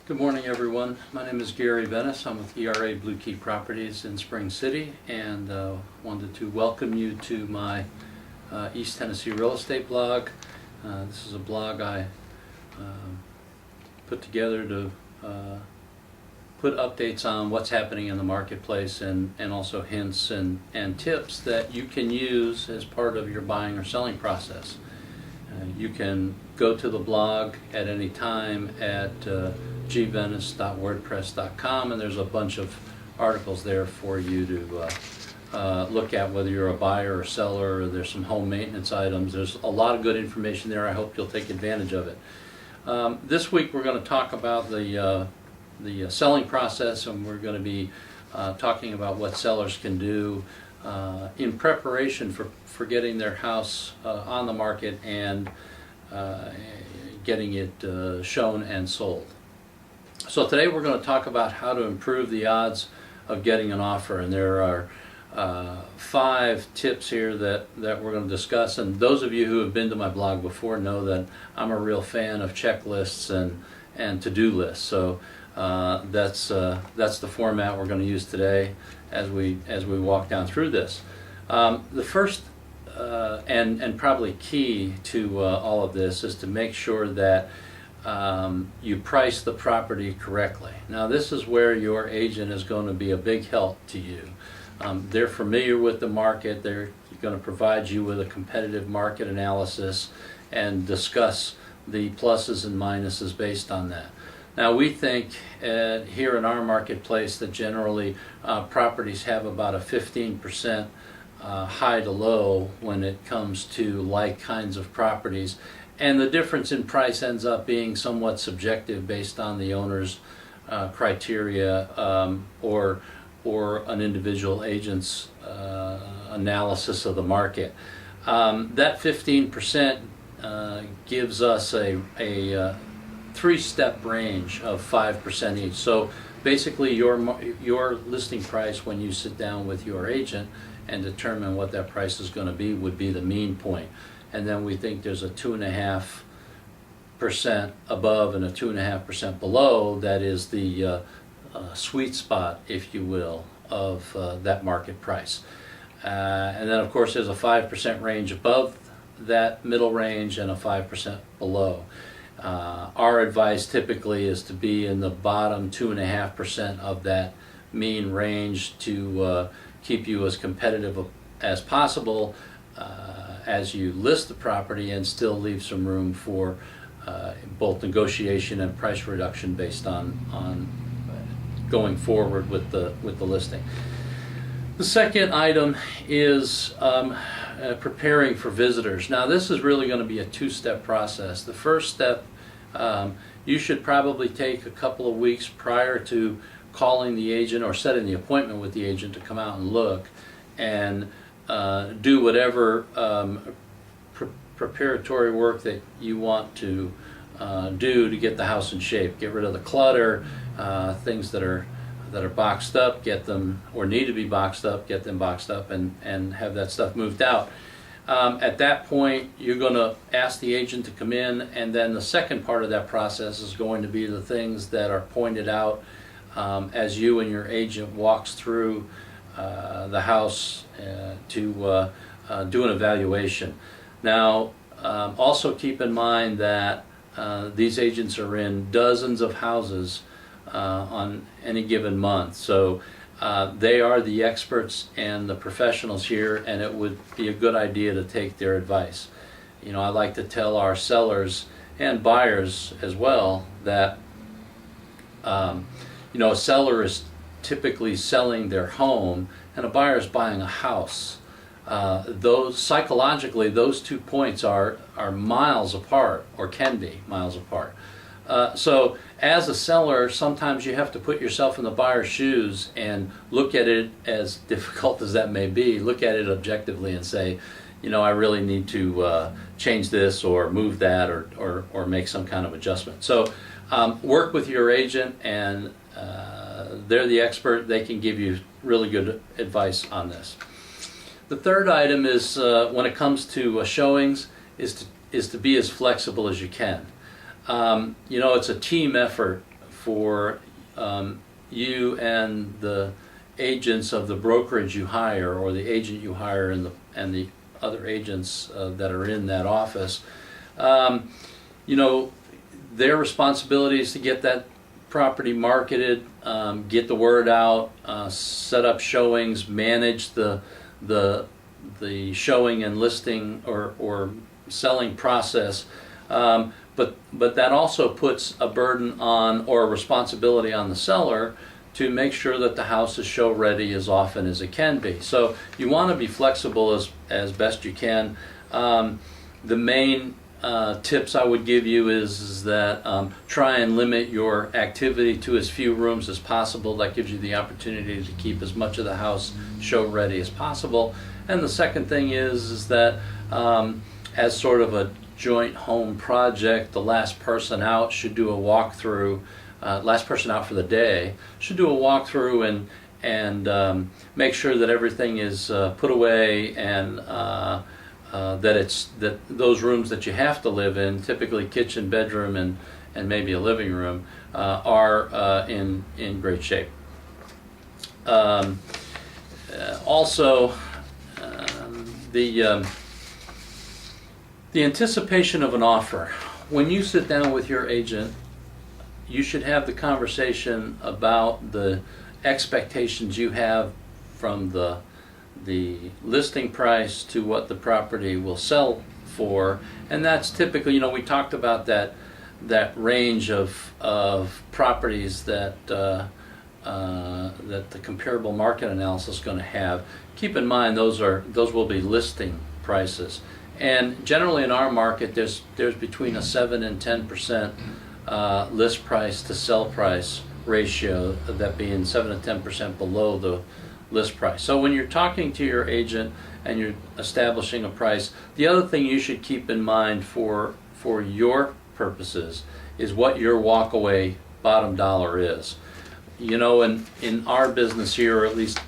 Good morning, everyone. My name is Gary Venice. I'm with ERA Blue Key Properties in Spring City, and wanted to welcome you to my East Tennessee real estate blog. This is a blog I put together to put updates on what's happening in the marketplace and also hints and tips that you can use as part of your buying or selling process. You can go to the blog at any time at gvenice.wordpress.com, and there's a bunch of articles there for you to look at, whether you're a buyer or seller. There's some home maintenance items. There's a lot of good information there. I hope you'll take advantage of it. This week we're going to talk about the selling process, and we're going to be talking about what sellers can do in preparation for getting their house on the market and getting it shown and sold. So today we're going to talk about how to improve the odds of getting an offer, and there are 5 tips here that we're going to discuss. And those of you who have been to my blog before know that I'm a real fan of checklists and to-do lists. So that's the format we're going to use today as we walk down through this. The first and probably key to all of this is to make sure that you price the property correctly. Now, this is where your agent is going to be a big help to you. They're familiar with the market. They're going to provide you with a competitive market analysis and discuss the pluses and minuses based on that. Now, we think here in our marketplace that generally properties have about a 15% high to low when it comes to like kinds of properties, and the difference in price ends up being somewhat subjective based on the owner's criteria or an individual agent's analysis of the market. That 15% gives us a 3-step range of 5% each. So basically your listing price when you sit down with your agent and determine what that price is going to be would be the mean point. And then we think there's a 2.5% above and a 2.5% below that is the sweet spot, if you will, of that market price. And then of course there's a 5% range above that middle range and a 5% below. Our advice typically is to be in the bottom 2.5% of that mean range to keep you as competitive as possible as you list the property, and still leave some room for both negotiation and price reduction based on going forward with the listing. The second item is preparing for visitors. Now, this is really going to be a 2-step process. The first step, you should probably take a couple of weeks prior to calling the agent or setting the appointment with the agent to come out and look and do whatever preparatory work that you want to do to get the house in shape. Get rid of the clutter, things that are boxed up, get them, or need to be boxed up, get them boxed up and have that stuff moved out. At that point, you're going to ask the agent to come in, and then the second part of that process is going to be the things that are pointed out as you and your agent walks through the house to do an evaluation. Now, also keep in mind that these agents are in dozens of houses on any given month, so they are the experts and the professionals here, and it would be a good idea to take their advice. You know, I like to tell our sellers and buyers as well that you know, a seller is typically selling their home and a buyer is buying a house. Psychologically, those 2 points are miles apart, or can be miles apart. So as a seller, sometimes you have to put yourself in the buyer's shoes and look at it, as difficult as that may be, look at it objectively and say, you know, I really need to change this or move that or make some kind of adjustment. So work with your agent, and they're the expert. They can give you really good advice on this. The third item is when it comes to showings is to be as flexible as you can. You know, it's a team effort for you and the agents of the brokerage you hire, or the agent you hire, and the other agents that are in that office. You know, their responsibility is to get that property marketed, get the word out, set up showings, manage the showing and listing or selling process. But that also puts a burden on, or a responsibility on, the seller to make sure that the house is show ready as often as it can be. So you want to be flexible as best you can. The main tips I would give you is that try and limit your activity to as few rooms as possible. That gives you the opportunity to keep as much of the house show ready as possible. And the second thing is that as sort of a joint home project, the last person out should do a walkthrough. Last person out for the day should do a walkthrough and make sure that everything is put away, and that those rooms that you have to live in, typically kitchen, bedroom, and maybe a living room, are in great shape. Also, the anticipation of an offer. When you sit down with your agent, you should have the conversation about the expectations you have from the listing price to what the property will sell for, and that's typically, you know, we talked about that range of properties that the comparable market analysis is going to have. Keep in mind those will be listing prices, and generally in our market there's between a 7 and 10% list price to sell price ratio, that being 7 to 10% below the list price. So when you're talking to your agent and you're establishing a price, the other thing you should keep in mind for your purposes is what your walkaway bottom dollar is. You know, in our business here, or at least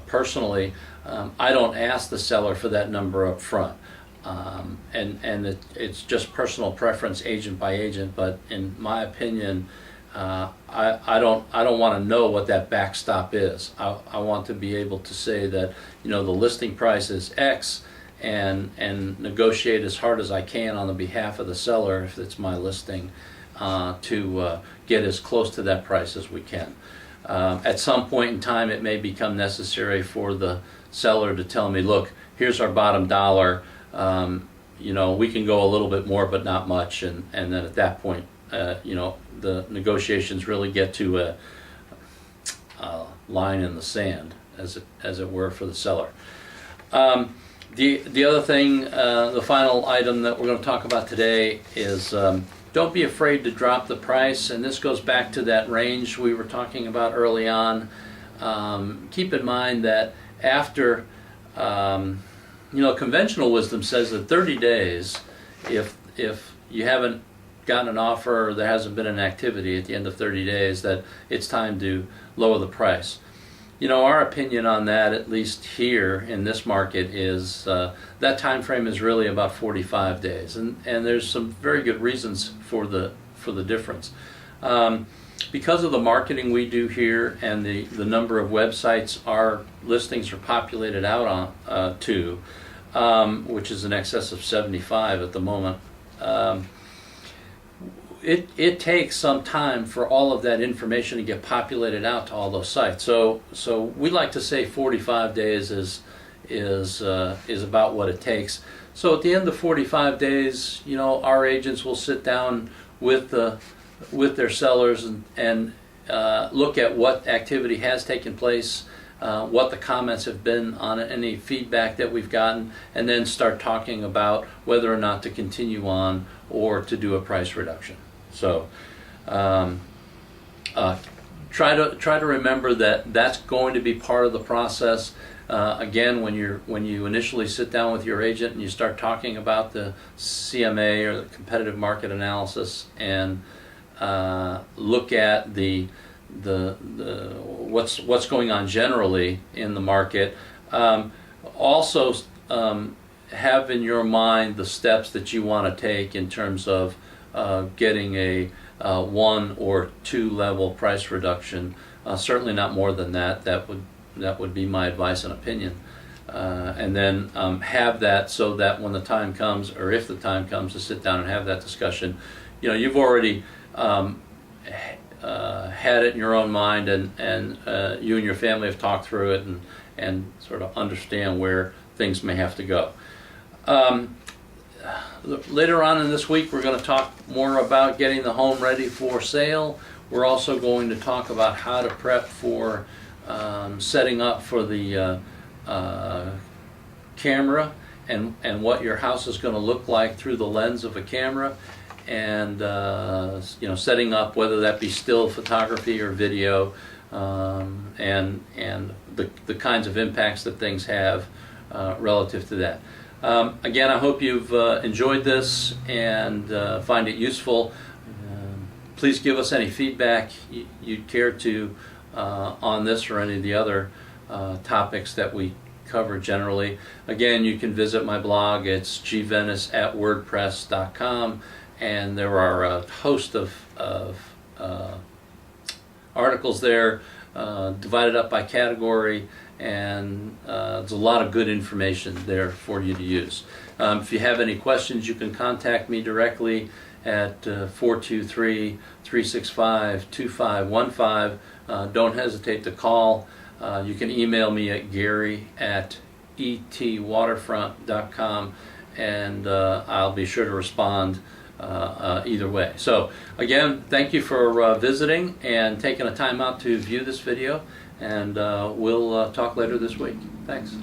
personally, I don't ask the seller for that number up front. And it's just personal preference, agent by agent. But in my opinion, I don't want to know what that backstop is. I want to be able to say that, you know, the listing price is X, and negotiate as hard as I can on the behalf of the seller, if it's my listing, to get as close to that price as we can. At some point in time, it may become necessary for the seller to tell me, look, here's our bottom dollar. You know, we can go a little bit more, but not much. And then at that point, you know, the negotiations really get to a line in the sand, as it were, for the seller. The other thing, the final item that we're going to talk about today is don't be afraid to drop the price. And this goes back to that range we were talking about early on. Keep in mind that after, you know, conventional wisdom says that 30 days, if you haven't gotten an offer or there hasn't been an activity at the end of 30 days, that it's time to lower the price. You know, our opinion on that, at least here in this market, is that time frame is really about 45 days, and there's some very good reasons for the difference. Because of the marketing we do here and the number of websites our listings are populated out on to, which is in excess of 75 at the moment, it takes some time for all of that information to get populated out to all those sites. So we like to say 45 days is about what it takes. So at the end of 45 days, you know, our agents will sit down with their sellers and look at what activity has taken place, what the comments have been on it, any feedback that we've gotten, and then start talking about whether or not to continue on or to do a price reduction. So try to remember that that's going to be part of the process. Again, when you initially sit down with your agent and you start talking about the CMA, or the competitive market analysis, and look at the what's going on generally in the market, also have in your mind the steps that you want to take in terms of getting a 1 or 2 level price reduction. Certainly not more than that. That would be my advice and opinion. And then have that so that when the time comes, or if the time comes to sit down and have that discussion, you've already had it in your own mind, and you and your family have talked through it and sort of understand where things may have to go. Later on in this week, we're going to talk more about getting the home ready for sale. We're also going to talk about how to prep for setting up for the camera and what your house is going to look like through the lens of a camera, and setting up, whether that be still photography or video, and the kinds of impacts that things have relative to that. Again, I hope you've enjoyed this and find it useful. Please give us any feedback you'd care to on this or any of the other topics that we cover generally. Again, you can visit my blog. It's gvenice@wordpress.com, and there are a host of articles there divided up by category, and there's a lot of good information there for you to use. If you have any questions, you can contact me directly at 423-365-2515. Don't hesitate to call. You can email me at gary@etwaterfront.com, and I'll be sure to respond either way. So again, thank you for visiting and taking a time out to view this video, and we'll talk later this week. Thanks.